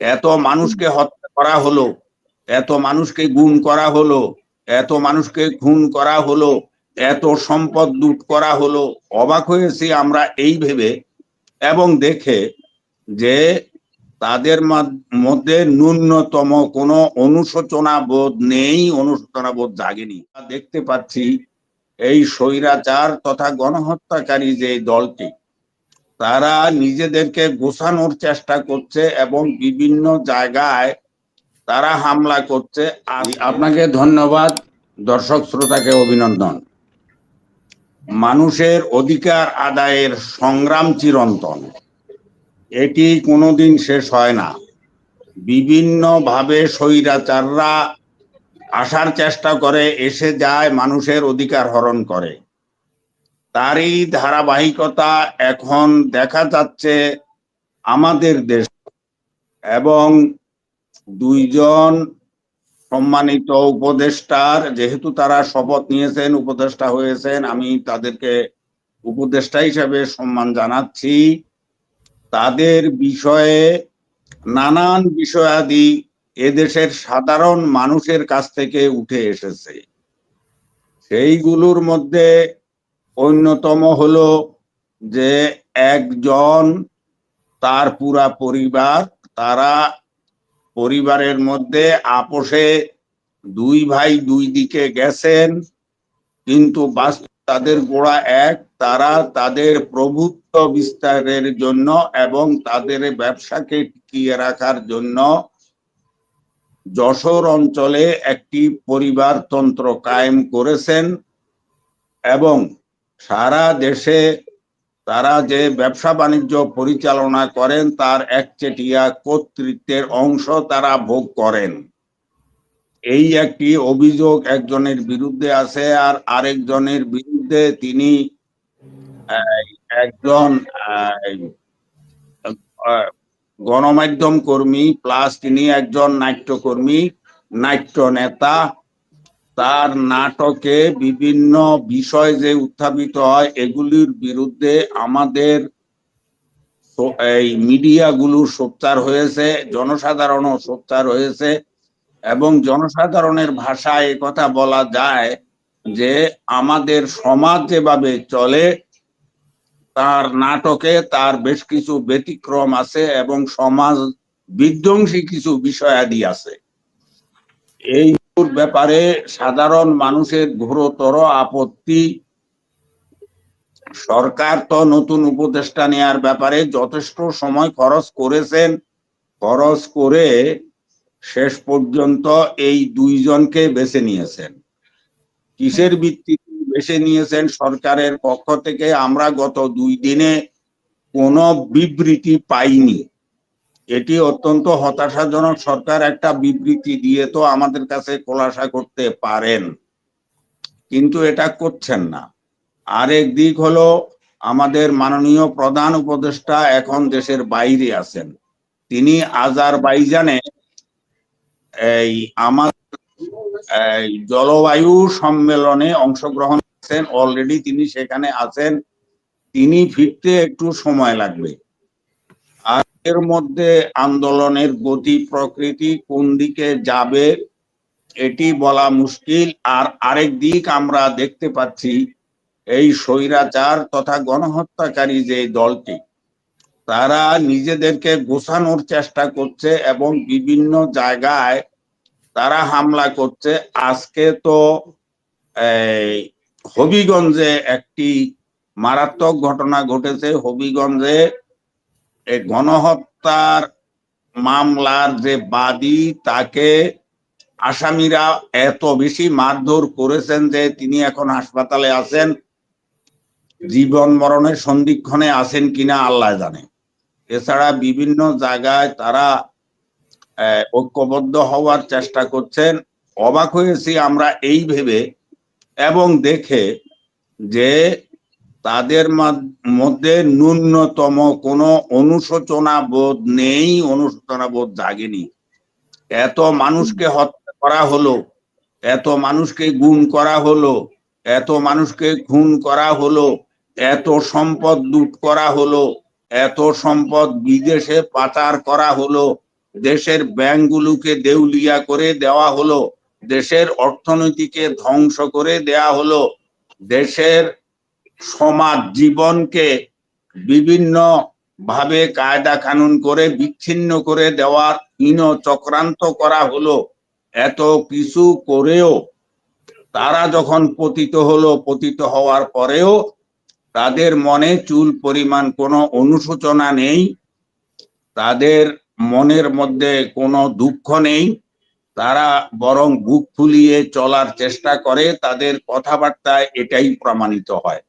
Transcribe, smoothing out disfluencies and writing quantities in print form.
এত মানুষকে হত্যা করা হলো, এত মানুষকে গুম করা হলো, এত মানুষকে খুন করা হলো, এত সম্পদ লুট করা হলো। অবাক হয়েছি আমরা এই ভেবে এবং দেখে যে তাদের মধ্যে ন্যূনতম কোনো অনুশোচনা বোধ নেই, অনুশোচনা বোধ জাগেনি। দেখতে পাচ্ছি এই স্বৈরাচার তথা গণহত্যাকারী যে দলটি, তারা নিজেদেরকে গোছানোর চেষ্টা করছে এবং বিভিন্ন জায়গায় তারা হামলা করছে। আপনাকে ধন্যবাদ, দর্শক শ্রোতাকে অভিনন্দন। মানুষের অধিকার আদায়ের সংগ্রাম চিরন্তন, এটি কোনোদিন শেষ হয় না। বিভিন্ন ভাবে স্বৈরাচাররা আসার চেষ্টা করে, এসে যায়, মানুষের অধিকার হরণ করে। তারই ধারাবাহিকতা এখন দেখা যাচ্ছে আমাদের দেশ। এবং দুইজন সম্মানিত উপদেষ্টার, যেহেতু তারা শপথ নিয়েছেন, উপদেষ্টা হয়েছেন, আমি তাদেরকে উপদেষ্টা হিসেবে সম্মান জানাচ্ছি। তাদের বিষয়ে নানান বিষয়াদি এদেশের সাধারণ মানুষের কাছ থেকে উঠে এসেছে। সেইগুলোর মধ্যে অন্যতম হলো যে একজন, তার পুরা পরিবার, তারা পরিবারের মধ্যে আপোষে দুই ভাই দুই দিকে গেছেন, কিন্তু তাদের গোড়া এক। তারা তাদের প্রভুত্ব বিস্তারের জন্য এবং তাদের ব্যবসাকে টিকিয়ে রাখার জন্য যশোর অঞ্চলে একটি পরিবারতন্ত্র কায়েম করেছেন এবং সারা দেশে তারা যে ব্যবসা বাণিজ্য পরিচালনা করেন তার একচেটিয়া কর্তৃত্বের অংশ তারা ভোগ করেন। এই একটি অভিযোগ একজনের বিরুদ্ধে আছে, আর আরেকজনের বিরুদ্ধে তিনি একজন গণমাধ্যম কর্মী প্লাস তিনি একজন নাট্যকর্মী, নাট্য নেতা। তার নাটকে বিভিন্ন বিষয় যে উত্থাপিত হয় এগুলির বিরুদ্ধে আমাদের এই মিডিয়াগুলো সোচ্চার হয়েছে, জনসাধারণও সোচ্চার হয়েছে এবং জনসাধারণের ভাষায় কথা বলা যায় যে আমাদের সমাজ যেভাবে চলে তার নাটকে তার বেশ কিছু ব্যতিক্রম আছে এবং সমাজ বিধ্বংসী কিছু বিষয়াদি আছে। এই ব্যাপারে সাধারণ মানুষের ঘোরতর আপত্তি। সরকার তো নতুন উপদেষ্টা নেয়ার ব্যাপারে যথেষ্ট সময় খরচ করেছেন, খরচ করে শেষ পর্যন্ত এই দুইজনকে বেছে নিয়েছেন। কিসের ভিত্তিতে বেছে নিয়েছেন সরকারের পক্ষ থেকে আমরা গত 2 দিনে কোনো বিবৃতি পাইনি। এটি অত্যন্ত হতাশাজনক। সরকার একটা বিবৃতি দিয়ে তো আমাদের কাছে খোলাসা করতে পারেন, কিন্তু এটা করছেন না। আরেক দিক হলো আমাদের মাননীয় প্রধান উপদেষ্টা এখন দেশের বাইরে আছেন। তিনি আজারবাইজানে এই আমাদের জলবায়ু সম্মেলনে অংশগ্রহণ করছেন, অলরেডি তিনি সেখানে আছেন। তিনি ফিরতে একটু সময় লাগবে। আর এর মধ্যে আন্দোলনের গতি প্রকৃতি কোন দিকে যাবে এটি বলা মুশকিল। আর আরেক দিক আমরা দেখতে পাচ্ছি এই স্বৈরাচার তথা গণহত্যাকারী যে দলটি, তারা নিজেদেরকে গোছানোর চেষ্টা করছে এবং বিভিন্ন জায়গায় তারা হামলা করছে। আজকে তো হবিগঞ্জে একটি মারাত্মক ঘটনা ঘটেছে। হবিগঞ্জে এই গণহত্যার মামলার যে বাদী, তাকে আসামিরা এত বেশি মারধর করেছেন যে তিনি এখন হাসপাতালে আছেন। জীবন মরণের সন্ধিক্ষণে আছেন কিনা আল্লাহ জানে। এছাড়া বিভিন্ন জায়গায় তারা ঐক্যবদ্ধ হওয়ার চেষ্টা করছেন। অবাক হয়েছি আমরা এই ভেবে এবং দেখে যে তাদের মধ্যে ন্যূনতম কোনো অনুশোচনা বোধ নেই, অনুশোচনা বোধ জাগেনি। এত মানুষকে হত্যা করা হলো, এত মানুষকে গুম করা হলো, এত মানুষকে খুন করা হলো, এত সম্পদ লুট করা হলো, এত সম্পদ বিদেশে পাচার করা হলো, দেশের ব্যাংকগুলোকে দেউলিয়া করে দেওয়া হলো, দেশের অর্থনীতিকে ধ্বংস করে দেয়া হলো, দেশের সমাজ জীবনকে বিভিন্ন ভাবে কায়দা কানুন করে বিচ্ছিন্ন করে দেওয়ার হীন চক্রান্ত করা হলো। এত কিছু করেও তারা যখন পতিত হলো, পতিত হওয়ার পরেও তাদের মনে চুল পরিমাণ কোনো অনুশোচনা নেই, তাদের মনের মধ্যে কোনো দুঃখ নেই, তারা বরং বুক ফুলিয়ে চলার চেষ্টা করে, তাদের কথাবার্তায় এটাই প্রমাণিত হয়।